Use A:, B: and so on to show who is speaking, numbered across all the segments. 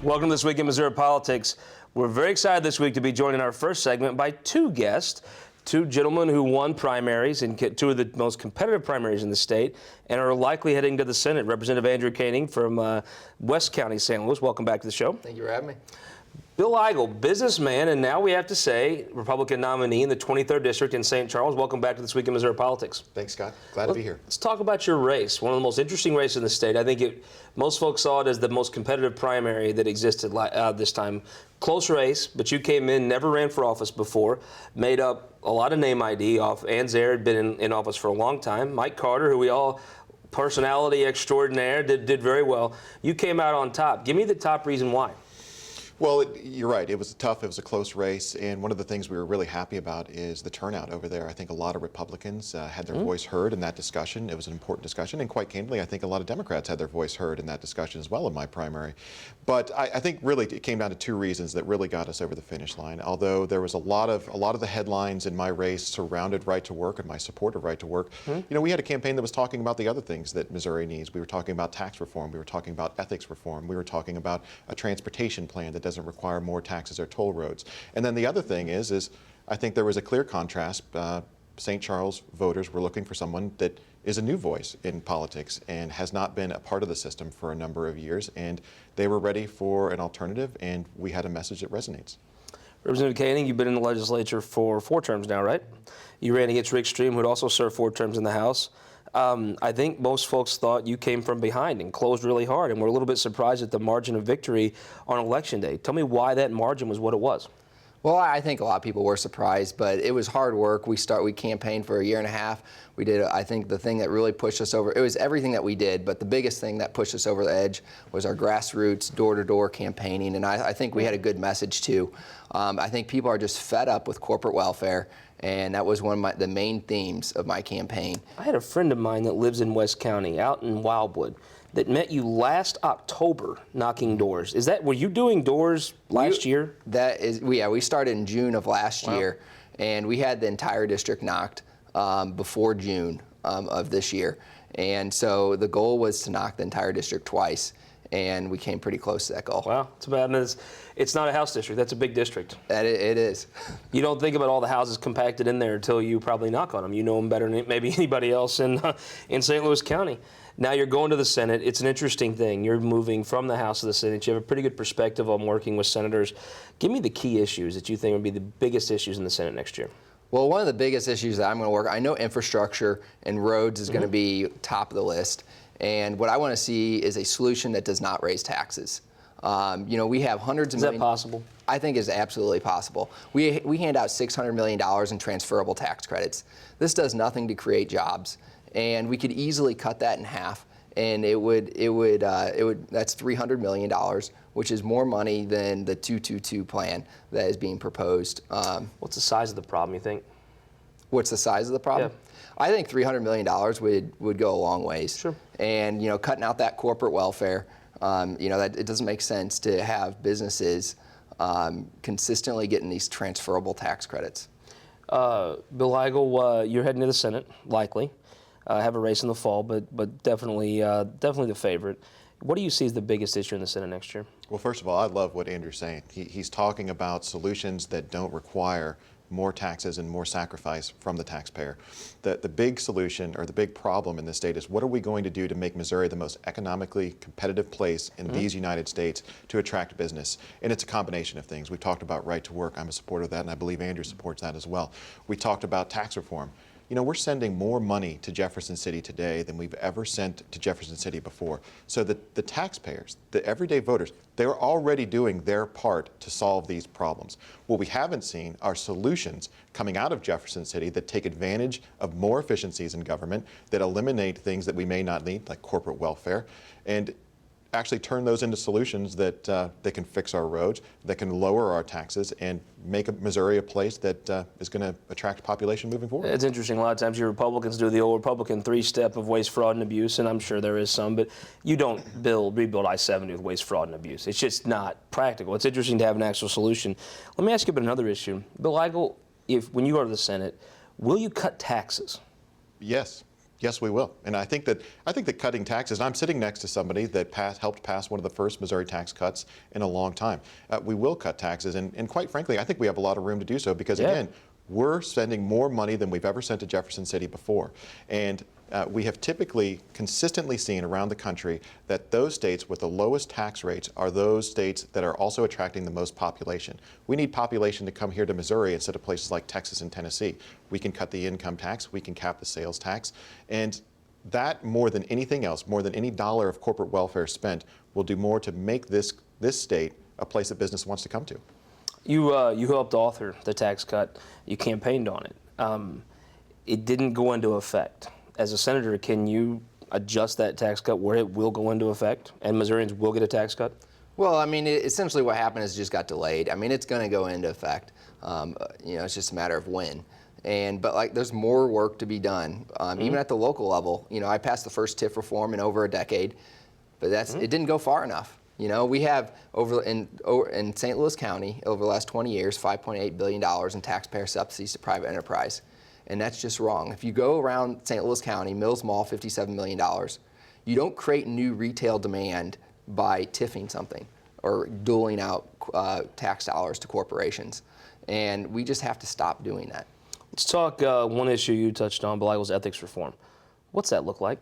A: Welcome to This Week in Missouri Politics. We're very excited this week to be joined in our first segment by two guests, two gentlemen who won primaries in two of the most competitive primaries in the state and are likely heading to the Senate. Representative Andrew Koenig from West County, St. Louis. Welcome back to the show.
B: Thank you for having me.
A: Bill Eigel, businessman, and now we have to say Republican nominee in the 23rd District in St. Charles. Welcome back to This Week in Missouri Politics.
C: Thanks, Scott. Glad to be here.
A: Let's talk about your race, one of the most interesting races in the state. I think most folks saw it as the most competitive primary that existed this time. Close race, but you came in, never ran for office before, made up a lot of name ID off. Ann Zaire had been in office for a long time. Mike Carter, who we all, personality extraordinaire, did very well. You came out on top. Give me the top reason why.
C: Well, you're right. It was tough. It was a close race. And one of the things we were really happy about is the turnout over there. I think a lot of Republicans had their voice heard in that discussion. It was an important discussion. And quite candidly, I think a lot of Democrats had their voice heard in that discussion as well in my primary. But I think really it came down to two reasons that really got us over the finish line. Although there was a lot of the headlines in my race surrounded right to work and my support of right to work. You know, we had a campaign that was talking about the other things that Missouri needs. We were talking about tax reform. We were talking about ethics reform. We were talking about a transportation plan that doesn't require more taxes or toll roads. And then the other thing is I think there was a clear contrast. St. Charles voters were looking for someone that is a new voice in politics and has not been a part of the system for a number of years, and they were ready for an alternative, and we had a message that resonates.
A: Representative Koenig, you've been in the legislature for 4 terms now, right? You ran against Rick Stream, who had also served 4 terms in the House. I think most folks thought you came from behind and closed really hard, and we're a little bit surprised at the margin of victory on Election Day. Tell me why that margin was what it was.
B: Well, I think a lot of people were surprised, but it was hard work. We campaigned for a year and a half. We did, I think, the thing that really pushed us over. It was everything that we did, but the biggest thing that pushed us over the edge was our grassroots, door-to-door campaigning, and I think we had a good message too. I think people are just fed up with corporate welfare, and that was one of the main themes of my campaign.
A: I had a friend of mine that lives in West County, out in Wildwood, that met you last October knocking doors. Were you doing doors last year?
B: We started in June of last year, and we had the entire district knocked before June of this year. And so the goal was to knock the entire district twice, and we came pretty close to that goal.
A: Wow, it's bad. It's not a House district. That's a big district.
B: It is.
A: You don't think about all the houses compacted in there until you probably knock on them. You know them better than maybe anybody else in St. Louis County. Now you're going to the Senate. It's an interesting thing. You're moving from the House to the Senate. You have a pretty good perspective on working with senators. Give me the key issues that you think would be the biggest issues in the Senate next year.
B: Well, one of the biggest issues that I'm going to work, I know infrastructure and roads is going to be top of the list. And what I want to see is a solution that does not raise taxes. You know, we have hundreds of millions.
A: Is that possible?
B: I think it's absolutely possible. We hand out $600 million in transferable tax credits. This does nothing to create jobs, and we could easily cut that in half. And that's $300 million, which is more money than the 222 plan that is being proposed.
A: What's the size of the problem, you think?
B: What's the size of the problem? Yeah. I think $300 million would go a long ways.
A: Sure.
B: And, you know, cutting out that corporate welfare, you know, that it doesn't make sense to have businesses consistently getting these transferable tax credits.
A: Bill Eigel, you're heading to the Senate, likely. Have a race in the fall, but definitely the favorite. What do you see as the biggest issue in the Senate next year?
C: Well, first of all, I love what Andrew's saying. He's talking about solutions that don't require more taxes and more sacrifice from the taxpayer. The big solution, or the big problem in this state, is what are we going to do to make Missouri the most economically competitive place in these United States to attract business? And it's a combination of things. We've talked about right to work. I'm a supporter of that, and I believe Andrew supports that as well. We talked about tax reform. You know, we're sending more money to Jefferson City today than we've ever sent to Jefferson City before. So that the taxpayers, the everyday voters, they're already doing their part to solve these problems. What we haven't seen are solutions coming out of Jefferson City that take advantage of more efficiencies in government, that eliminate things that we may not need, like corporate welfare, and actually turn those into solutions that can fix our roads, that can lower our taxes, and make Missouri a place that is going to attract population moving forward.
A: It's interesting. A lot of times you Republicans do the old Republican 3-step of waste, fraud, and abuse, and I'm sure there is some, but you don't rebuild I-70 with waste, fraud, and abuse. It's just not practical. It's interesting to have an actual solution. Let me ask you about another issue. Bill Eigel, when you go to the Senate, will you cut taxes?
C: Yes. Yes, we will. And I think that cutting taxes, and I'm sitting next to somebody that helped pass one of the first Missouri tax cuts in a long time. We will cut taxes, and quite frankly, I think we have a lot of room to do so because,
A: Yeah.
C: again, we're spending more money than we've ever sent to Jefferson City before. And we have typically consistently seen around the country that those states with the lowest tax rates are those states that are also attracting the most population. We need population to come here to Missouri instead of places like Texas and Tennessee. We can cut the income tax, we can cap the sales tax, and that more than anything else, more than any dollar of corporate welfare spent, will do more to make this state a place that business wants to come to.
A: You helped author the tax cut. You campaigned on it. It didn't go into effect. As a senator, can you adjust that tax cut where it will go into effect and Missourians will get a tax cut?
B: Well, I mean, essentially what happened is it just got delayed. I mean, it's going to go into effect. It's just a matter of when. But like, there's more work to be done, even at the local level. I passed the first TIF reform in over a decade, but it didn't go far enough. We have over in St. Louis County over the last 20 years, $5.8 billion in taxpayer subsidies to private enterprise. And that's just wrong. If you go around St. Louis County, Mills Mall, $57 million. You don't create new retail demand by tiffing something or doling out tax dollars to corporations. And we just have to stop doing that.
A: Let's talk one issue you touched on, Beligel's ethics reform. What's that look like?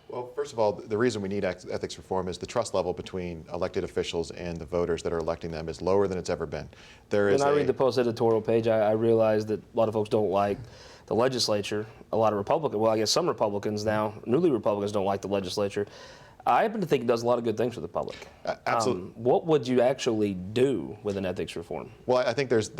C: Well, first of all, the reason we need ethics reform is the trust level between elected officials and the voters that are electing them is lower than it's ever been.
A: When I read the Post editorial page, I realize that a lot of folks don't like the legislature. A lot of Republicans, well, I guess some Republicans now, newly Republicans, don't like the legislature. I happen to think it does a lot of good things for the public.
C: Absolutely.
A: What would you actually do with an ethics reform?
C: Well, I think there's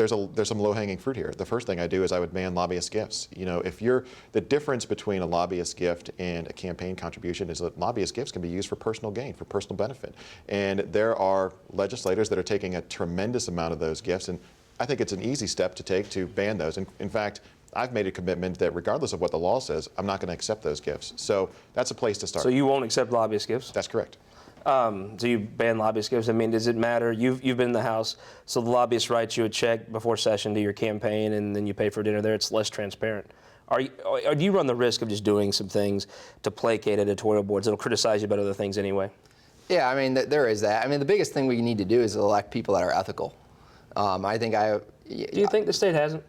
C: some low-hanging fruit here. The first thing I do is I would ban lobbyist gifts. The difference between a lobbyist gift and a campaign contribution is that lobbyist gifts can be used for personal gain, for personal benefit. And there are legislators that are taking a tremendous amount of those gifts, and I think it's an easy step to take to ban those. And in fact, I've made a commitment that regardless of what the law says, I'm not going to accept those gifts. So that's a place to start.
A: So you won't accept lobbyist gifts?
C: That's correct.
A: So you ban lobbyist gifts. I mean, does it matter? You've been in the House, so the lobbyist writes you a check before session to your campaign, and then you pay for dinner there. It's less transparent. Do you run the risk of just doing some things to placate editorial boards that'll criticize you about other things anyway?
B: Yeah, I mean, there is that. I mean, the biggest thing we need to do is elect people that are ethical. Do
A: you think the state hasn't?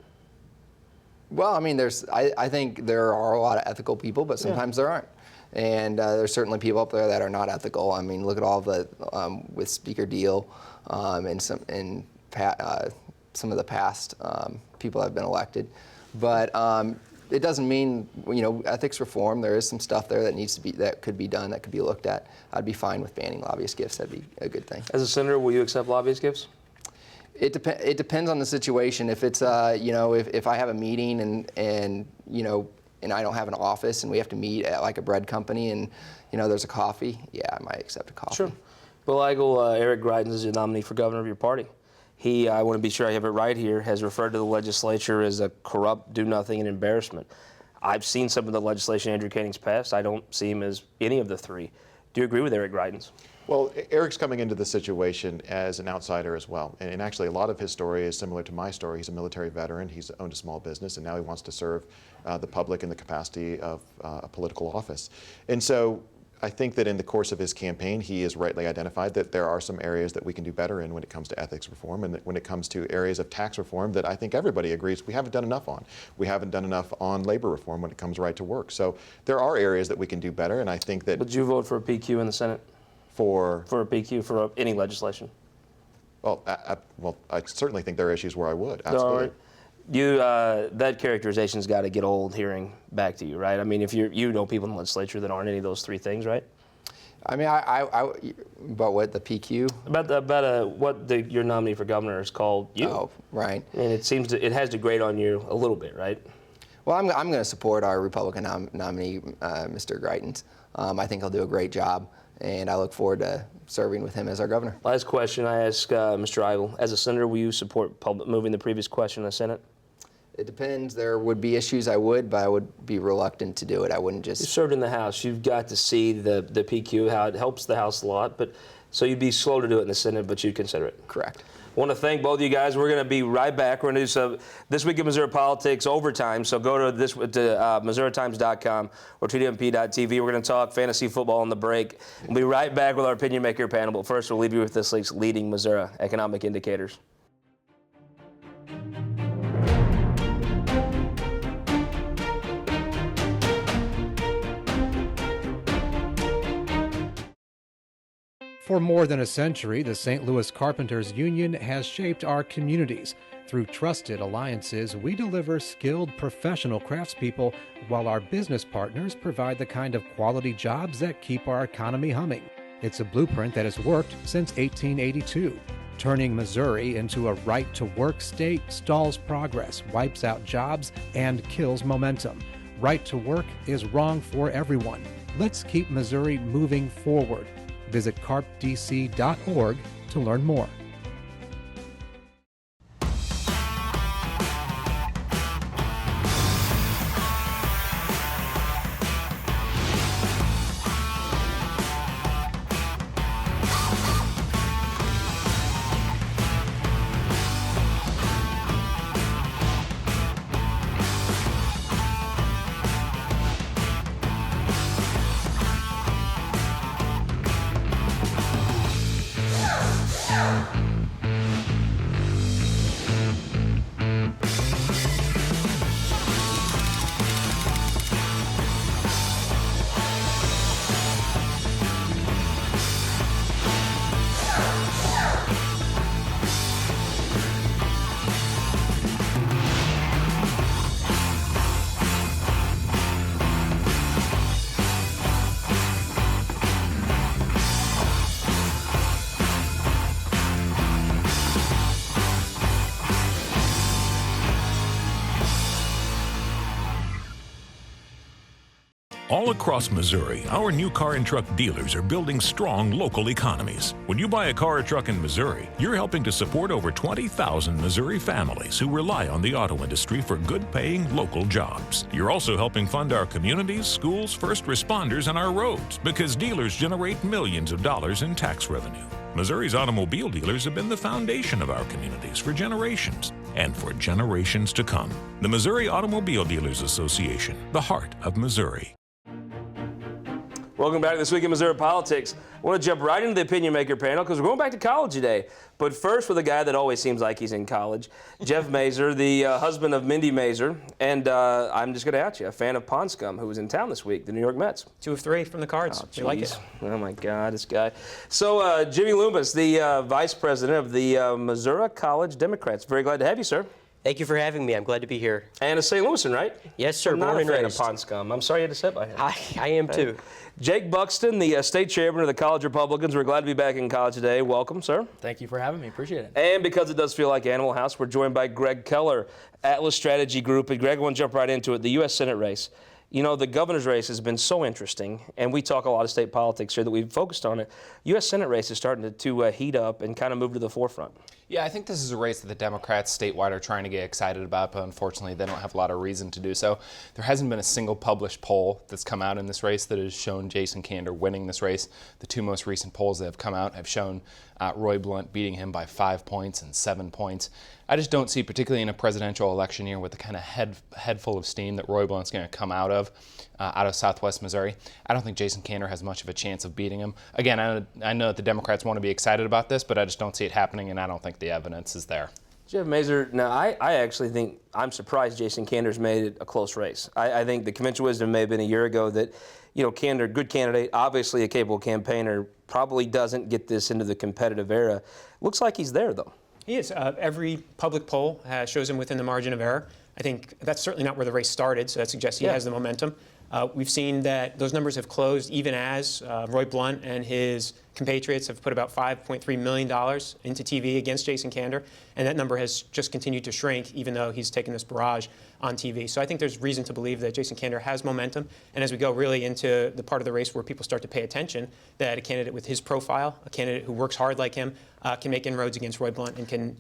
B: Well, I mean, I think there are a lot of ethical people, but sometimes there aren't. And there's certainly people up there that are not ethical. I mean, look at all the with Speaker Deal and some of the past people that have been elected. But it doesn't mean ethics reform. There is some stuff there that could be done, that could be looked at. I'd be fine with banning lobbyist gifts. That'd be a good thing.
A: As a senator, will you accept lobbyist gifts?
B: It depends on the situation. If it's if I have a meeting and I don't have an office and we have to meet at like a bread company and there's a coffee, yeah, I might accept a coffee.
A: Sure. Beligel, Eric Greitens is your nominee for governor of your party. He, I want to be sure I have it right here, has referred to the legislature as a corrupt, do-nothing, and embarrassment. I've seen some of the legislation Andrew Koenig's passed. I don't see him as any of the three. Do you agree with Eric Greitens?
C: Well, Eric's coming into the situation as an outsider as well. And actually, a lot of his story is similar to my story. He's a military veteran. He's owned a small business, and now he wants to serve the public in the capacity of a political office. And so I think that in the course of his campaign, he has rightly identified that there are some areas that we can do better in when it comes to ethics reform and that when it comes to areas of tax reform that I think everybody agrees we haven't done enough on. We haven't done enough on labor reform when it comes right to work. So there are areas that we can do better, and I think that...
A: Would you vote for a PQ in the Senate? For a PQ for any legislation?
C: Well, I certainly think there are issues where I would, absolutely.
A: That characterization's got to get old hearing back to you, right? I mean, if you know people in the legislature that aren't any of those three things, right?
B: I mean, about what, the PQ?
A: About what your nominee for governor is called you.
B: Oh, right.
A: And it has to grate on you a little bit, right?
B: Well, I'm going to support our Republican nominee, Mr. Greitens. I think he'll do a great job, and I look forward to serving with him as our governor.
A: Last question I ask Mr. Eigel. As a senator, will you support moving the previous question in the Senate?
B: It depends. There would be issues I would, but I would be reluctant to do it. I wouldn't just...
A: You served in the House. You've got to see the PQ, how it helps the House a lot. So you'd be slow to do it in the Senate, but you'd consider it.
B: Correct.
A: want to thank both of you guys. We're going to be right back. We're going to do some This Week in Missouri Politics overtime. So go to MissouriTimes.com or TDMP.tv. We're going to talk fantasy football on the break. We'll be right back with our opinion maker panel. But first, we'll leave you with this week's leading Missouri economic indicators.
D: For more than a century, the St. Louis Carpenters Union has shaped our communities. Through trusted alliances, we deliver skilled professional craftspeople while our business partners provide the kind of quality jobs that keep our economy humming. It's a blueprint that has worked since 1882. Turning Missouri into a right-to-work state stalls progress, wipes out jobs, and kills momentum. Right to work is wrong for everyone. Let's keep Missouri moving forward. Visit carpdc.org to learn more.
E: All across Missouri, our new car and truck dealers are building strong local economies. When you buy a car or truck in Missouri, you're helping to support over 20,000 Missouri families who rely on the auto industry for good-paying local jobs. You're also helping fund our communities, schools, first responders, and our roads because dealers generate millions of dollars in tax revenue. Missouri's automobile dealers have been the foundation of our communities for generations and for generations to come. The Missouri Automobile Dealers Association, the heart of Missouri.
A: Welcome back to This Week in Missouri Politics. I want to jump right into the opinion maker panel because we're going back to college today. But first, with a guy that always seems like he's in college, Jeff Mazur, the husband of Mindy Mazur. And I'm just going to ask you, a fan of Pond Scum, who was in town this week, the New York Mets.
F: 2 of 3 from the Cards.
A: Oh,
F: We like it.
A: Oh, my God, this guy. So, Jimmy Loomis, the vice president of the Missouri College Democrats. Very glad to have you, sir.
F: Thank you for having me. I'm glad to be here.
A: And a St. Louisan, right?
F: Yes, sir.
A: I'm not
F: Born
A: a
F: and
A: fan of
F: raised.
A: Pond Scum. I'm sorry you had to sit by him.
F: I am too.
A: Jake Buxton, the state chairman of the College Republicans. We're glad to be back in college today. Welcome, sir.
G: Thank you for having me. Appreciate it.
A: And because it does feel like Animal House, we're joined by Greg Keller, Atlas Strategy Group. And Greg, I want to jump right into it. The U.S. Senate race. You know, the governor's race has been so interesting, and we talk a lot of state politics here that we've focused on it. U.S. Senate race is starting to heat up and kind of move to the forefront.
G: Yeah, I think this is a race that the Democrats statewide are trying to get excited about, but unfortunately they don't have a lot of reason to do so. There hasn't been a single published poll that's come out in this race that has shown Jason Kander winning this race. The 2 most recent polls that have come out have shown Roy Blunt beating him by 5 points and 7 points. I just don't see, particularly in a presidential election year with the kind of head full of steam that Roy Blunt's going to come out of Southwest Missouri, I don't think Jason Kander has much of a chance of beating him. Again, I know that the Democrats want to be excited about this, but I just don't see it happening, and I don't think the evidence is there.
A: Jeff Mazur, now I actually think I'm surprised Jason Kander's made it a close race. I think the conventional wisdom may have been a year ago that, you know, Kander, good candidate, obviously a capable campaigner, probably doesn't get this into the competitive era. Looks like he's there, though.
F: He is. Every public poll shows him within the margin of error. I think that's certainly not where the race started, so that suggests he has the momentum. We've seen that those numbers have closed even as Roy Blunt and his compatriots have put about $5.3 million into TV against Jason Kander, and that number has just continued to shrink even though he's taken this barrage on TV. So I think there's reason to believe that Jason Kander has momentum, and as we go really into the part of the race where people start to pay attention, that a candidate with his profile, a candidate who works hard like him, can make inroads against Roy Blunt and can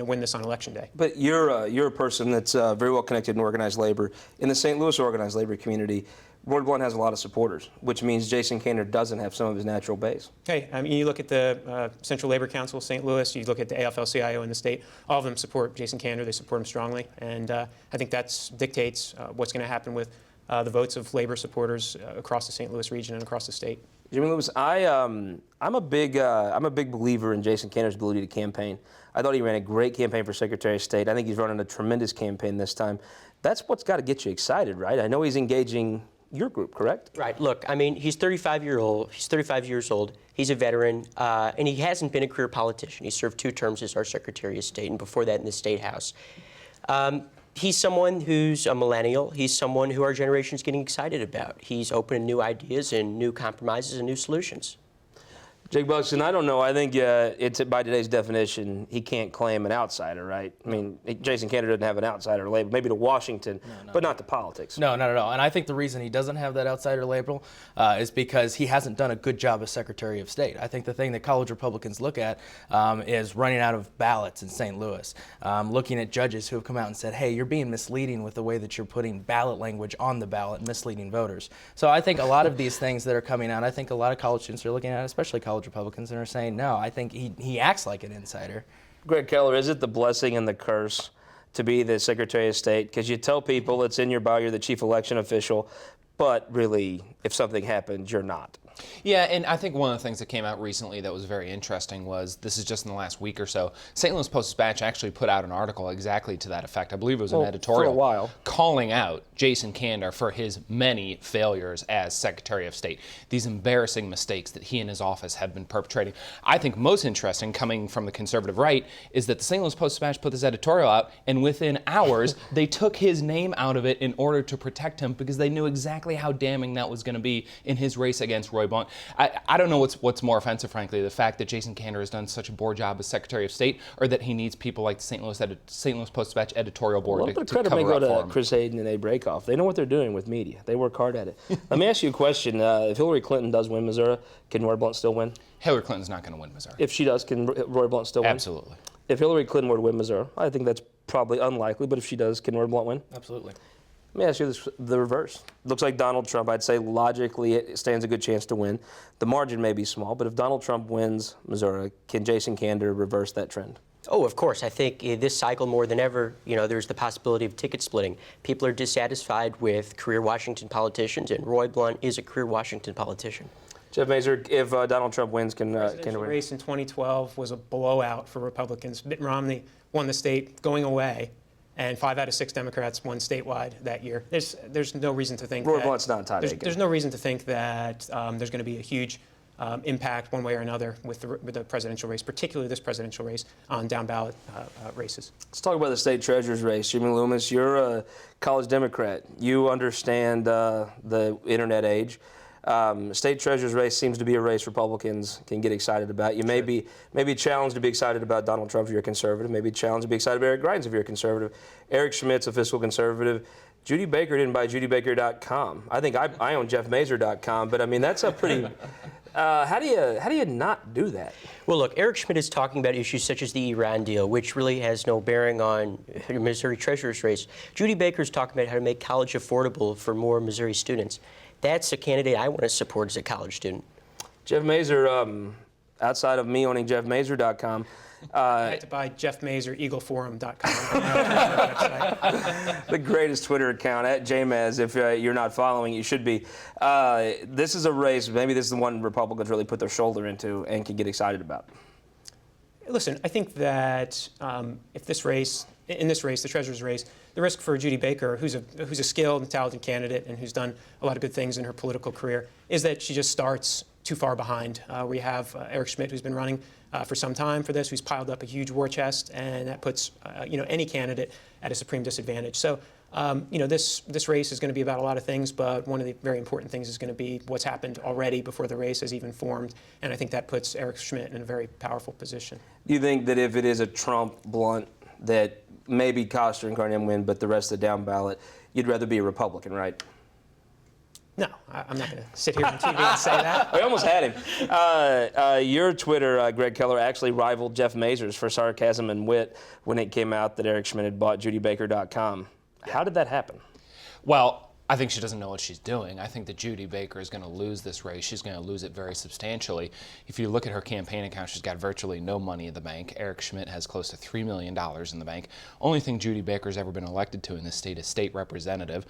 F: win this on Election Day.
A: But you're a person that's very well connected in organized labor. In the St. Louis organized labor community, Roy Blunt has a lot of supporters, which means Jason Kander doesn't have some of his natural base.
F: Hey, I mean, you look at the Central Labor Council of St. Louis, you look at the AFL-CIO in the state, all of them support Jason Kander. They support him strongly. And I think that dictates what's going to happen with the votes of labor supporters across the St. Louis region and across the state.
A: Jimmy Lewis, I'm a big believer in Jason Kander's ability to campaign. I thought he ran a great campaign for Secretary of State. I think he's running a tremendous campaign this time. That's what's got to get you excited, right? I know he's engaging your group, correct?
H: Right. Look, I mean, he's 35 years old. He's a veteran, and he hasn't been a career politician. He served 2 terms as our Secretary of State, and before that in the State House. He's someone who's a millennial. He's someone who our generation is getting excited about. He's open to new ideas and new compromises and new solutions.
A: Jake Buxton, I don't know. I think it's by today's definition, he can't claim an outsider, right? I mean, Jason Kander doesn't have an outsider label, maybe to Washington, but not to politics.
I: No, not at all. And I think the reason he doesn't have that outsider label is because he hasn't done a good job as Secretary of State. I think the thing that college Republicans look at is running out of ballots in St. Louis, looking at judges who have come out and said, hey, you're being misleading with the way that you're putting ballot language on the ballot, misleading voters. So I think a lot of these things that are coming out, I think a lot of college students are looking at, especially college Republicans, and are saying, no, I think he acts like an insider.
A: Greg Keller, is it the blessing and the curse to be the Secretary of State? Because you tell people it's in your bio, you're the chief election official, but really, if something happens, you're not.
G: Yeah, and I think one of the things that came out recently that was very interesting was, this is just in the last week or so, St. Louis Post-Dispatch actually put out an article exactly to that effect. I believe it was an editorial
A: for a while,
G: calling out Jason Kander for his many failures as Secretary of State, these embarrassing mistakes that he and his office have been perpetrating. I think most interesting, coming from the conservative right, is that the St. Louis Post-Dispatch put this editorial out, and within hours, they took his name out of it in order to protect him because they knew exactly how damning that was going to be in his race against Roy Blunt. I don't know what's more offensive, frankly, the fact that Jason Kander has done such a poor job as Secretary of State, or that he needs people like the St. Louis Post-Dispatch editorial board to cover
A: go
G: up for
A: to
G: him.
A: Chris Hayden and Abe Rakoff. They know what they're doing with media. They work hard at it. Let me ask you a question. If Hillary Clinton does win Missouri, can Roy Blunt still win?
G: Hillary Clinton's not going to win Missouri.
A: If she does, can Roy Blunt still win?
G: Absolutely.
A: If Hillary Clinton were to win Missouri, I think that's probably unlikely, but if she does, can Roy Blunt win?
I: Absolutely.
A: Let me ask you this, the reverse. Looks like Donald Trump, I'd say logically it stands a good chance to win. The margin may be small, but if Donald Trump wins Missouri, can Jason Kander reverse that trend?
H: Oh, of course. I think this cycle more than ever, there's the possibility of ticket splitting. People are dissatisfied with career Washington politicians, and Roy Blunt is a career Washington politician.
A: Jeff Mazur, if Donald Trump wins, can
F: The
A: win?
F: race in 2012 was a blowout for Republicans. Mitt Romney won the state going away, and 5 out of 6 Democrats won statewide that year. There's no reason to think
A: Roy
F: that
A: Blunt's not Todd Aiken.
F: there's no reason to think that there's going to be a huge impact one way or another with the presidential race, particularly this presidential race, on down ballot races.
A: Let's talk about the state treasurer's race. Jimmy Loomis, you're a college Democrat. You understand the internet age. State treasurer's race seems to be a race Republicans can get excited about. You may be challenged to be excited about Donald Trump if you're a conservative. Maybe challenged to be excited about Eric Greitens if you're a conservative. Eric Schmidt's a fiscal conservative. Judy Baker didn't buy JudyBaker.com. I think I own JeffMazur.com, but I mean that's a pretty. How do you not do that?
H: Well, look, Eric Schmidt is talking about issues such as the Iran deal, which really has no bearing on the Missouri treasurer's race. Judy Baker is talking about how to make college affordable for more Missouri students. That's a candidate I want to support as a college student.
A: Jeff Mazur, outside of me owning JeffMazur.com.
F: I had to buy Jeff Mazur, EagleForum.com.
A: The greatest Twitter account, @JMaz. If you're not following, you should be. This is a race, maybe this is the one Republicans really put their shoulder into and can get excited about.
F: Listen, I think that if in this race, the treasurer's race, the risk for Judy Baker, who's a skilled and talented candidate and who's done a lot of good things in her political career, is that she just starts too far behind. We have Eric Schmidt, who's been running for some time for this, who's piled up a huge war chest, and that puts any candidate at a supreme disadvantage. So, this race is going to be about a lot of things, but one of the very important things is going to be what's happened already before the race has even formed, and I think that puts Eric Schmidt in a very powerful position.
A: Do you think that if it is a Trump-Blunt, that maybe Koster and Carney win, but the rest of the down ballot, you'd rather be a Republican, right?
F: No, I'm not going to sit here on TV and say that.
A: We almost had him. Your Twitter, Greg Keller, actually rivaled Jeff Mazur's for sarcasm and wit when it came out that Eric Schmidt had bought JudyBaker.com. How did that happen?
G: Well, I think she doesn't know what she's doing. I think that Judy Baker is going to lose this race. She's going to lose it very substantially. If you look at her campaign account, she's got virtually no money in the bank. Eric Schmidt has close to $3 million in the bank. Only thing Judy Baker's ever been elected to in this state is state representative.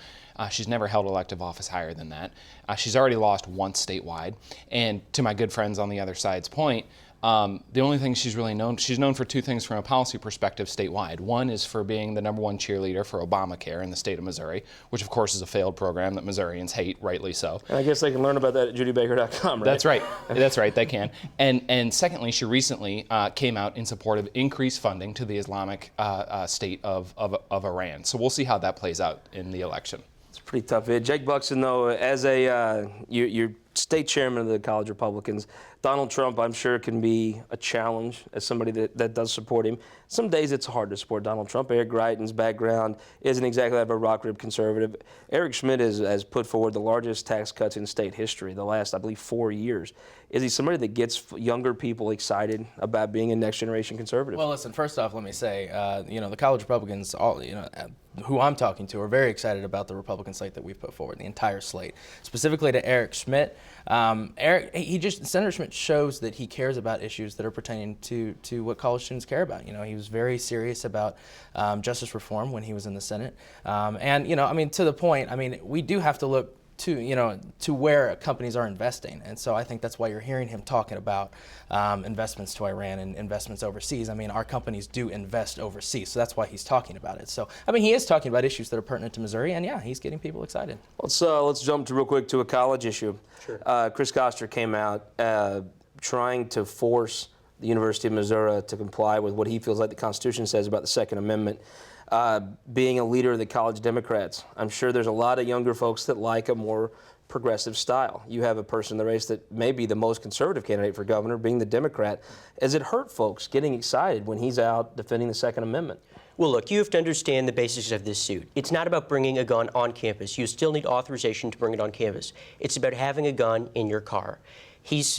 G: She's never held elective office higher than that. She's already lost once statewide. And to my good friends on the other side's point, the only thing she's known for two things from a policy perspective statewide. One is for being the #1 cheerleader for Obamacare in the state of Missouri, which of course is a failed program that Missourians hate, rightly so.
A: And I guess they can learn about that at judybaker.com, right?
G: That's right. That's right, they can. And secondly, she recently came out in support of increased funding to the Islamic state of Iran. So we'll see how that plays out in the election.
A: It's pretty tough. Jake Buxton, though, as you're state chairman of the College Republicans, Donald Trump, I'm sure, can be a challenge as somebody that does support him. Some days it's hard to support Donald Trump. Eric Greitens' background isn't exactly that of a rock rib conservative. Eric Schmidt has put forward the largest tax cuts in state history the last, I believe, 4 years. Is he somebody that gets younger people excited about being a next generation conservative?
I: Well, listen, first off, let me say, the College Republicans, who I'm talking to, are very excited about the Republican slate that we've put forward, the entire slate. Specifically to Eric Schmidt, Senator Schmidt shows that he cares about issues that are pertaining to what college students care about. He was very serious about justice reform when he was in the Senate, to the point. We do have to look to where companies are investing, and so I think that's why you're hearing him talking about investments to Iran and investments overseas. Our companies do invest overseas, so that's why he's talking about it. So he is talking about issues that are pertinent to Missouri, and yeah, he's getting people excited.
A: Let's jump real quick to a college issue.
H: Sure.
A: Chris Koster came out trying to force the University of Missouri to comply with what he feels like the Constitution says about the Second Amendment. Being a leader of the college Democrats, I'm sure there's a lot of younger folks that like a more progressive style. You have a person in the race that may be the most conservative candidate for governor, being the Democrat. Has it hurt folks getting excited when he's out defending the Second Amendment?
H: Well, look, you have to understand the basics of this suit. It's not about bringing a gun on campus. You still need authorization to bring it on campus. It's about having a gun in your car. He's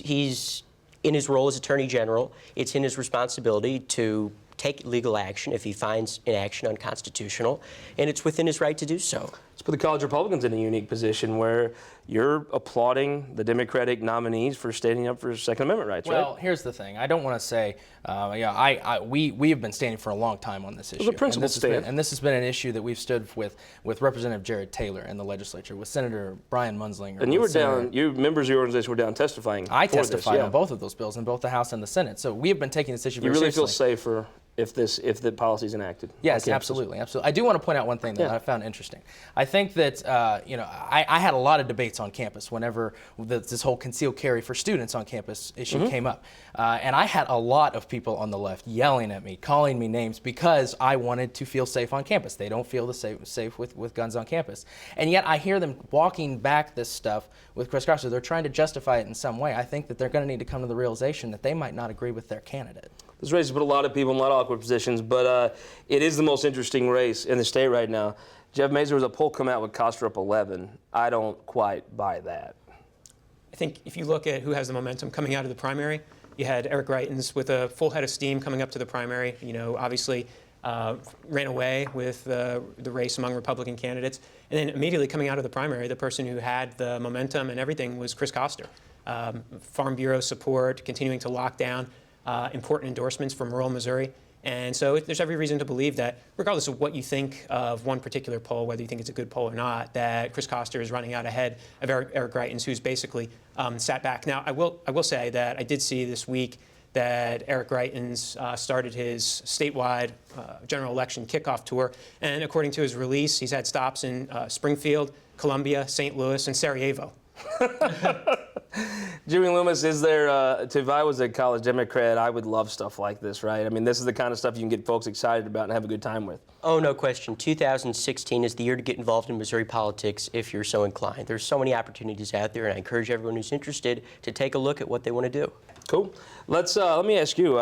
H: in his role as Attorney General. It's in his responsibility to take legal action if he finds an action unconstitutional, and it's within his right to do so.
A: Let's put the college Republicans in a unique position where you're applauding the Democratic nominees for standing up for Second Amendment rights, right?
I: Well, here's the thing. I don't want to say, we have been standing for a long time on this issue.
A: It was a principled stand.
I: And this has been an issue that we've stood with Representative Jared Taylor in the legislature, with Senator Brian Munzlinger.
A: And you were down, you members of your organization were down testifying.
I: I
A: for
I: testified
A: this,
I: on both of those bills in both the House and the Senate. So we have been taking this issue very seriously.
A: You really feel safer if the policy is enacted?
I: Yes, absolutely. I do want to point out one thing that I found interesting. I think that I had a lot of debates on campus whenever this whole concealed carry for students on campus issue came up, and I had a lot of people on the left yelling at me, calling me names because I wanted to feel safe on campus. They don't feel safe with guns on campus, and yet I hear them walking back this stuff with Chris Koster. They're trying to justify it in some way. I think that they're going to need to come to the realization that they might not agree with their candidate.
A: This race has put a lot of people in a lot of awkward positions, but it is the most interesting race in the state right now. Jeff Mays, there was a poll come out with Koster up 11. I don't quite buy that.
F: I think if you look at who has the momentum coming out of the primary, you had Eric Greitens with a full head of steam coming up to the primary. Obviously ran away with the race among Republican candidates. And then immediately coming out of the primary, the person who had the momentum and everything was Chris Koster. Farm Bureau support, continuing to lock down important endorsements from rural Missouri. And so there's every reason to believe that, regardless of what you think of one particular poll, whether you think it's a good poll or not, that Chris Koster is running out ahead of Eric Greitens, who's basically sat back. Now, I will say that I did see this week that Eric Greitens started his statewide general election kickoff tour. And according to his release, he's had stops in Springfield, Columbia, St. Louis, and Sarajevo.
A: Jimmy Loomis, if I was a college Democrat, I would love stuff like this, right? This is the kind of stuff you can get folks excited about and have a good time with.
H: Oh, no question. 2016 is the year to get involved in Missouri politics if you're so inclined. There's so many opportunities out there, and I encourage everyone who's interested to take a look at what they want to do.
A: Cool. Let me ask you,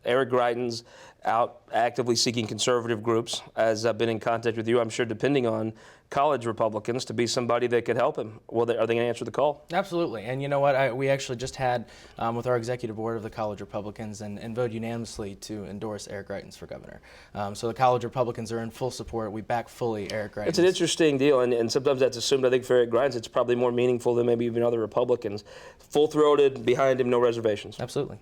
A: Eric Greitens, out actively seeking conservative groups, as I've been in contact with you, I'm sure, depending on college Republicans, to be somebody that could help him. Well, are they going to answer the call?
I: Absolutely. And you know what? We actually just had with our executive board of the college Republicans and voted unanimously to endorse Eric Greitens for governor. So the college Republicans are in full support. We back fully Eric Greitens.
A: It's an interesting deal, and sometimes that's assumed. I think for Eric Greitens, it's probably more meaningful than maybe even other Republicans. Full-throated, behind him, no reservations.
I: Absolutely.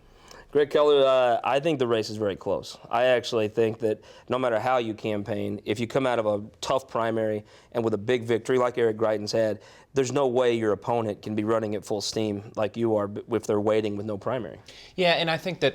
A: Greg Keller, I think the race is very close. I actually think that no matter how you campaign, if you come out of a tough primary and with a big victory like Eric Greitens had, there's no way your opponent can be running at full steam like you are if they're waiting with no primary.
G: Yeah, and I think that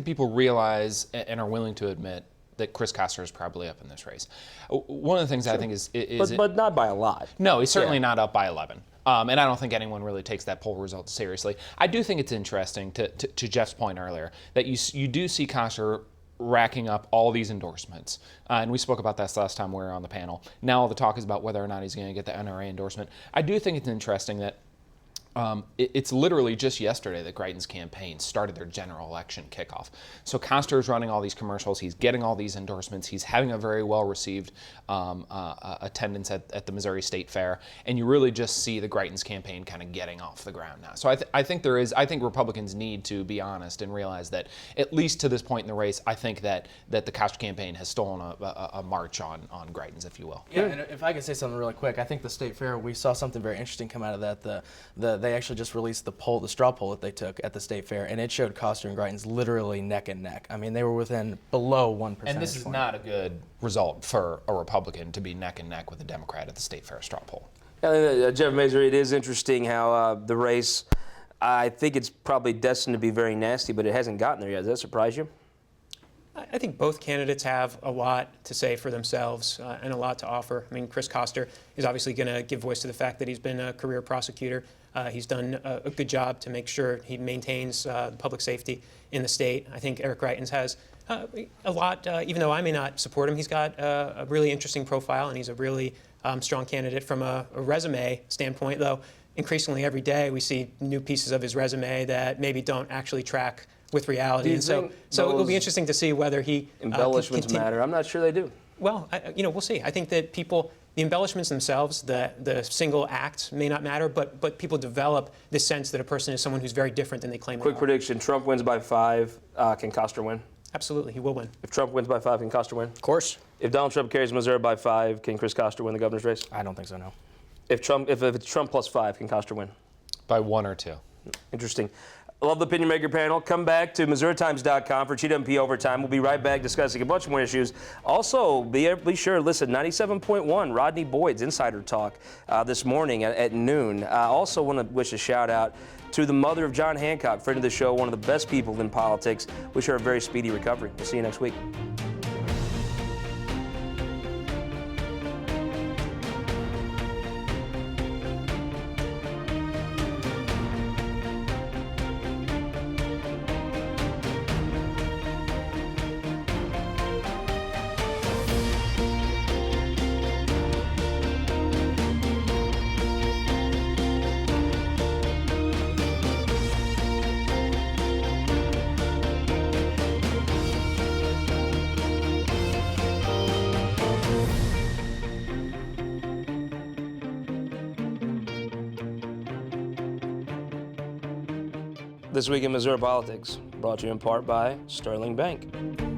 G: people realize and are willing to admit that Chris Koster is probably up in this race. One of the things I think is
A: but not by a lot.
G: No, he's certainly not up by 11. And I don't think anyone really takes that poll result seriously. I do think it's interesting, to Jeff's point earlier, that you do see Koster racking up all these endorsements. And we spoke about that last time we were on the panel. Now all the talk is about whether or not he's going to get the NRA endorsement. I do think it's interesting that it's literally just yesterday that Greitens' campaign started their general election kickoff. So Koster is running all these commercials. He's getting all these endorsements. He's having a very well-received attendance at the Missouri State Fair. And you really just see the Greitens' campaign kind of getting off the ground now. So I think Republicans need to be honest and realize that, at least to this point in the race, I think that the Koster campaign has stolen a march on Greitens, if you will.
I: Yeah, and if I could say something really quick, I think the State Fair, we saw something very interesting come out of that. They actually just released the straw poll that they took at the State Fair, and it showed Koster and Greitens literally neck and neck. I mean, they were below 1%.
G: And this is not a good result for a Republican to be neck and neck with a Democrat at the State Fair straw poll.
A: Jeff Mazur, it is interesting how the race, I think it's probably destined to be very nasty, but it hasn't gotten there yet. Does that surprise you?
F: I think both candidates have a lot to say for themselves and a lot to offer. I mean, Chris Koster is obviously going to give voice to the fact that he's been a career prosecutor. He's done a good job to make sure he maintains public safety in the state. I think Eric Greitens has a lot, even though I may not support him, he's got a really interesting profile, and he's a really strong candidate from a resume standpoint, though increasingly every day we see new pieces of his resume that maybe don't actually track with reality. And so it'll be interesting to see whether he
A: embellishments matter. I'm not sure they do.
F: Well, we'll see. I think that the embellishments themselves, the single act may not matter, but people develop this sense that a person is someone who's very different than they claim they are.
A: Quick prediction: Trump wins by 5. Can Koster win?
F: Absolutely, he will win.
A: If Trump wins by 5, can Koster win?
H: Of course.
A: If Donald Trump carries Missouri by 5, can Chris Koster win the governor's race?
I: I don't think so, no.
A: If it's Trump plus 5, can Koster win?
G: By 1 or 2.
A: Interesting. I love the Opinion Maker panel. Come back to MissouriTimes.com for GWP Overtime. We'll be right back discussing a bunch more issues. Also, be sure to listen, 97.1, Rodney Boyd's Insider Talk this morning at noon. I also want to wish a shout out to the mother of John Hancock, friend of the show, one of the best people in politics. Wish her a very speedy recovery. We'll see you next week. This Week in Missouri Politics, brought to you in part by Sterling Bank.